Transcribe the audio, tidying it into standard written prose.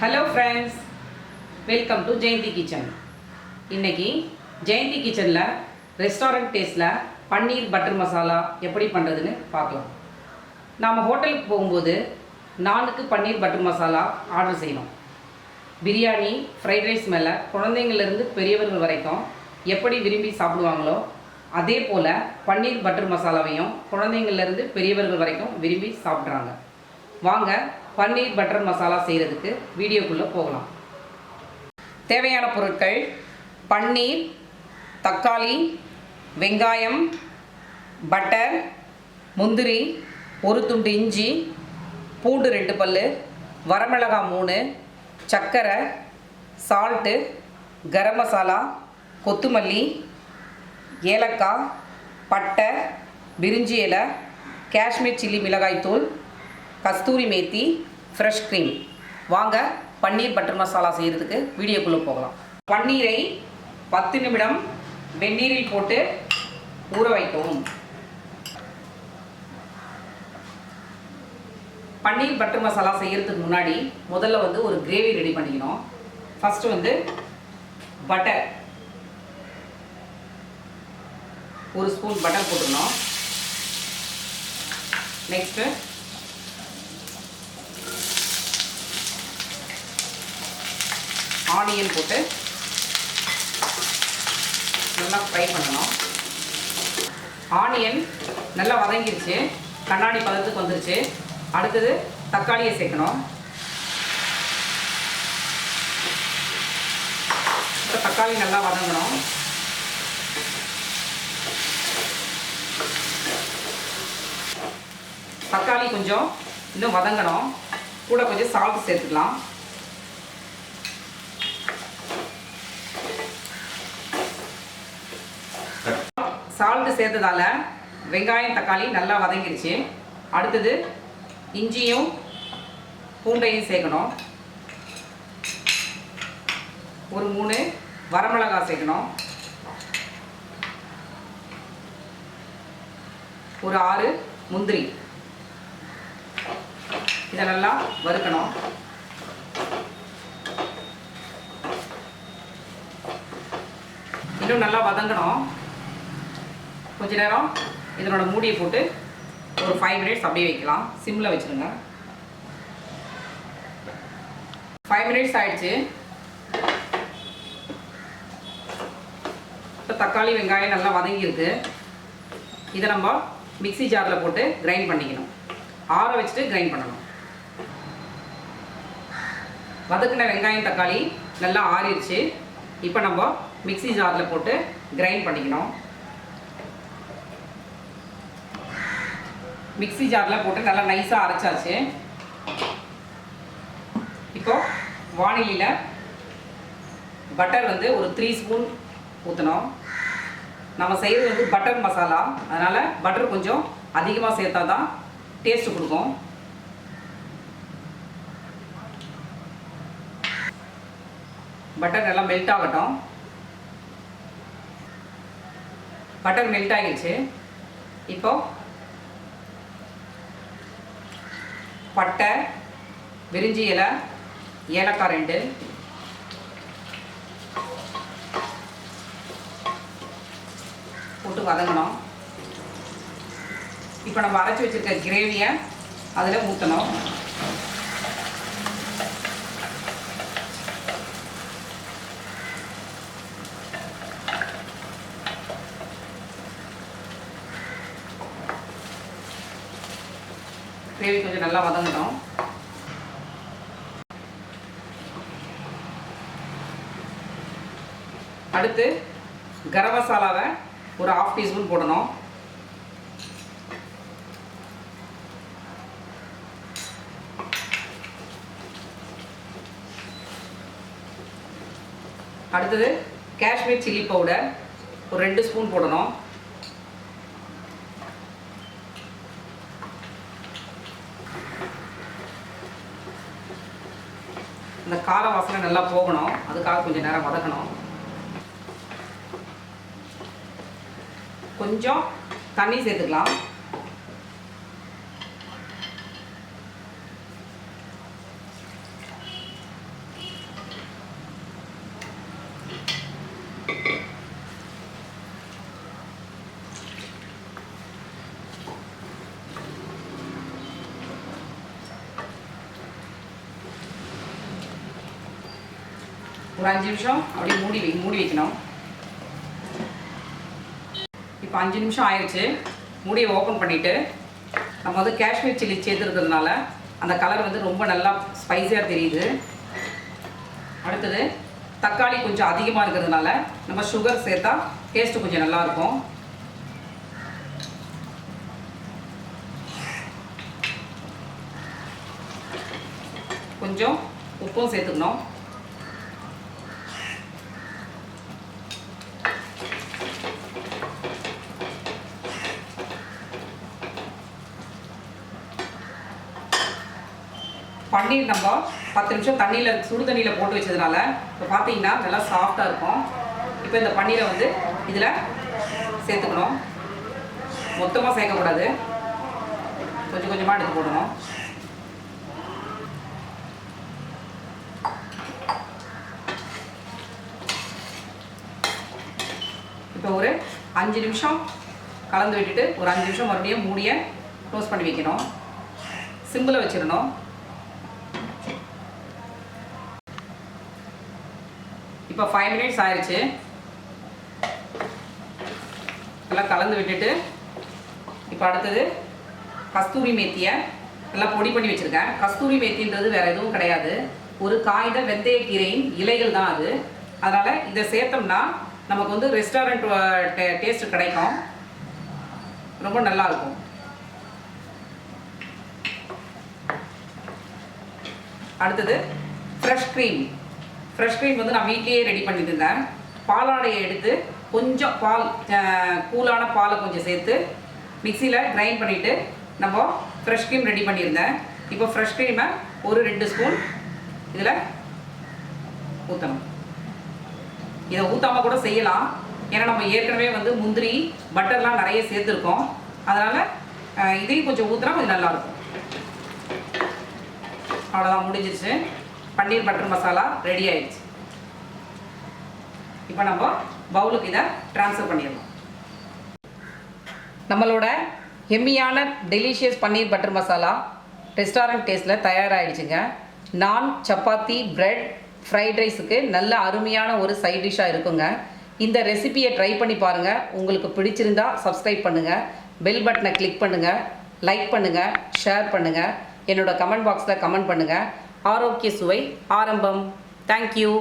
Hello friends, welcome to Jayanthi kitchen. இன்னைக்கு Jayanthi kitchenல restaurant டேஸ்ட்ல பன்னீர் butter masala எப்படி பண்றதுன்னு பார்க்கலாம். நாம ஹோட்டலுக்கு போகும்போது நானுக்கு பன்னீர் பட்டர் மசாலா ஆர்டர் செய்யணும். பிரியாணி, ஃப்ரைட் ரைஸ் மேல குழந்தைங்கள்ல இருந்து பெரியவர்கள் வரைக்கும் எப்படி விரும்பி சாப்பிடுவாங்களோ அதே போல பன்னீர் பட்டர் மசாலாவையும் குழந்தைங்கள்ல இருந்து பெரியவர்கள் வரைக்கும் விரும்பி சாப்பிட்றாங்க. வாங்க பன்னீர் பட்டர் மசாலா செய்கிறதுக்கு வீடியோக்குள்ளே போகலாம். தேவையான பொருட்கள்: பன்னீர், தக்காளி, வெங்காயம், பட்டர், முந்திரி, ஒரு துண்டு இஞ்சி, பூண்டு 2 பல்லு, வரமிளகாய் 3, சர்க்கரை, சால்ட்டு, கரம் மசாலா, கொத்தமல்லி, ஏலக்காய், பட்டை, பிரிஞ்சி இலை, காஷ்மீர் சில்லி மிளகாய் தூள், கஸ்தூரி மேத்தி, ஃப்ரெஷ் க்ரீம். வாங்க பன்னீர் பட்டர் மசாலா செய்கிறதுக்கு வீடியோக்குள்ளே போகலாம். பன்னீரை 10 நிமிடம் வெந்நீரில் போட்டு ஊற வைக்கவும். பன்னீர் பட்டர் மசாலா செய்கிறதுக்கு முன்னாடி முதல்ல ஒரு கிரேவி ரெடி பண்ணிக்கணும். ஃபஸ்ட்டு பட்டர், 1 ஸ்பூன் பட்டர் போட்டுக்கணும். நெக்ஸ்ட்டு ஆனியன் போட்டு நல்லா ஃப்ரை பண்ணணும். ஆனியன் நல்லா வதங்கிருச்சு, கண்ணாடி பதத்துக்கு வந்துருச்சு. அடுத்தது தக்காளியை சேர்க்கணும். தக்காளி நல்லா வதங்கணும். தக்காளி கொஞ்சம் இன்னும் வதங்கணும். கூட கொஞ்சம் சால்ட் சேர்த்துக்கலாம். சால்ட்டு சேர்த்ததால வெங்காயம் தக்காளி நல்லா வதங்கிடுச்சு. அடுத்தது இஞ்சியும் பூண்டையும் சேர்க்கணும். ஒரு 3 வரமிளகாய் சேர்க்கணும். ஒரு 6 முந்திரி. இதை நல்லா வறுக்கணும். இன்னும் நல்லா வதங்கணும். கொஞ்ச நேரம் இதனோட மூடியை போட்டு ஒரு 5 மினிட்ஸ் அப்படியே வைக்கலாம். சிம்மில் வச்சுருங்க. 5 மினிட்ஸ் ஆயிடுச்சு. இப்போ தக்காளி வெங்காயம் நல்லா வதங்கியிருக்கு. இதை நம்ம மிக்ஸி ஜாரில் போட்டு கிரைண்ட் பண்ணிக்கணும். ஆற வச்சுட்டு கிரைண்ட் பண்ணணும். வதக்கின வெங்காயம் தக்காளி நல்லா ஆறிடுச்சு. இப்போ நம்ம மிக்ஸி ஜாரில் போட்டு கிரைண்ட் பண்ணிக்கணும். மிக்ஸி ஜாரில் போட்டு நல்லா நைஸாக அரைச்சாச்சு. இப்போ வானிலையில் பட்டர் ஒரு 3 ஸ்பூன் ஊற்றணும். நம்ம செய்கிறது பட்டர் மசாலா, அதனால் பட்டர் கொஞ்சம் அதிகமாக சேர்த்தா தான் டேஸ்ட்டு கொடுக்கும். பட்டர் நல்லா மெல்ட் ஆகட்டும். பட்டர் மெல்ட் ஆகிடுச்சு. இப்போ பட்டை, பிரிஞ்சி இலை, ஏலக்காய் 2, போட்டு வதங்கணும். இப்போ நம்ம அரைச்சி வச்சுருக்க கிரேவியை அதில் ஊற்றணும். கிரேவி கொஞ்சம் நல்லா வதங்கணும். அடுத்து கரம் மசாலாவை ஒரு 1/2 டீஸ்பூன் போடணும். அடுத்தது காஷ்மீர் சில்லி பவுடர் ஒரு 2 ஸ்பூன் போடணும். இந்த கார வாசனை நல்லா போகணும், அதுக்காக கொஞ்சம் நேரம் வதக்கணும். கொஞ்சம் தண்ணி சேர்த்துக்கலாம். ஒரு 5 நிமிஷம் அப்படியே மூடி வைக்கணும். இப்போ 5 நிமிஷம் ஆயிடுச்சு. மூடியை ஓப்பன் பண்ணிவிட்டு நம்ம வந்து காஷ்மீர் சில்லி சேர்த்துருக்கிறதுனால அந்த கலர் வந்து ரொம்ப நல்லா ஸ்பைஸியாக தெரியுது. அடுத்தது தக்காளி கொஞ்சம் அதிகமாக இருக்கிறதுனால நம்ம சுகர் சேர்த்தா டேஸ்ட்டு கொஞ்சம் நல்லாயிருக்கும். கொஞ்சம் உப்பும் சேர்த்துக்கணும். பன்னீர் நம்ம 10 நிமிஷம் சுடு தண்ணியில் போட்டு வச்சதுனால இப்போ பார்த்தீங்கன்னா நல்லா சாஃப்டாக இருக்கும். இப்போ இந்த பன்னீரை வந்து இதில் சேர்த்துக்கணும். மொத்தமாக சேர்க்கக்கூடாது, கொஞ்சம் கொஞ்சமாக எடுத்து போடணும். இப்போ ஒரு 5 நிமிஷம் கலந்து விட்டுட்டு ஒரு 5 நிமிஷம் மறுபடியும் மூடியை க்ளோஸ் பண்ணி வைக்கணும். சிம்பிளில் வச்சிடணும். இப்போ 5 மினிட்ஸ் ஆயிடுச்சு. எல்லாம் கலந்து விட்டுட்டு இப்போ அடுத்தது கஸ்தூரி மேத்தியை எல்லாம் பொடி பண்ணி வச்சுருக்கேன். கஸ்தூரி மேத்தின்றது வேறு எதுவும் கிடையாது, ஒரு காய்ந்த வெந்தயக்கீரையின் இலைகள் தான் அது. அதனால் இதை சேர்த்தோம்னா நமக்கு வந்து ரெஸ்டாரண்ட் டேஸ்ட் கிடைக்கும், ரொம்ப நல்லாயிருக்கும். அடுத்தது ஃப்ரெஷ் க்ரீம் வந்து நான் வீட்லேயே ரெடி பண்ணிட்டு இருந்தேன். பாலாடையை எடுத்து கொஞ்சம் கூலான பாலை கொஞ்சம் சேர்த்து மிக்சியில் கிரைண்ட் பண்ணிவிட்டு நம்ம ஃப்ரெஷ் க்ரீம் ரெடி பண்ணியிருந்தேன். இப்போ ஃப்ரெஷ் க்ரீமை ஒரு 2 ஸ்பூன் இதில் ஊற்றணும். இதை ஊற்றாமல் கூட செய்யலாம், ஏன்னா நம்ம ஏற்கனவே வந்து முந்திரி பட்டர்லாம் நிறைய சேர்த்துருக்கோம். அதனால் இதையும் கொஞ்சம் ஊற்றினா கொஞ்சம் நல்லாயிருக்கும். அவ்வளோதான், முடிஞ்சிருச்சு. பன்னீர் பட்டர் மசாலா ரெடி ஆயிடுச்சு. இப்போ நம்ம பவுலுக்கு இதை ட்ரான்ஸ்ஃபர் பண்ணிடலாம். நம்மளோட எம்மியான டெலிஷியஸ் பன்னீர் பட்டர் மசாலா ரெஸ்டாரண்ட் டேஸ்ட்டில் தயாராகிடுச்சுங்க. நான், சப்பாத்தி, பிரெட், ஃப்ரைட் ரைஸுக்கு நல்ல அருமையான ஒரு சைட் டிஷ்ஷாக இருக்குங்க. இந்த ரெசிபியை ட்ரை பண்ணி பாருங்கள். உங்களுக்கு பிடிச்சிருந்தா சப்ஸ்கிரைப் பண்ணுங்கள், பெல் பட்டனை கிளிக் பண்ணுங்கள், லைக் பண்ணுங்கள், ஷேர் பண்ணுங்கள், என்னோட கமெண்ட் பாக்ஸில் கமெண்ட் பண்ணுங்கள். ஆரோக்கிய சுவை ஆரம்பம். தேங்க்யூ.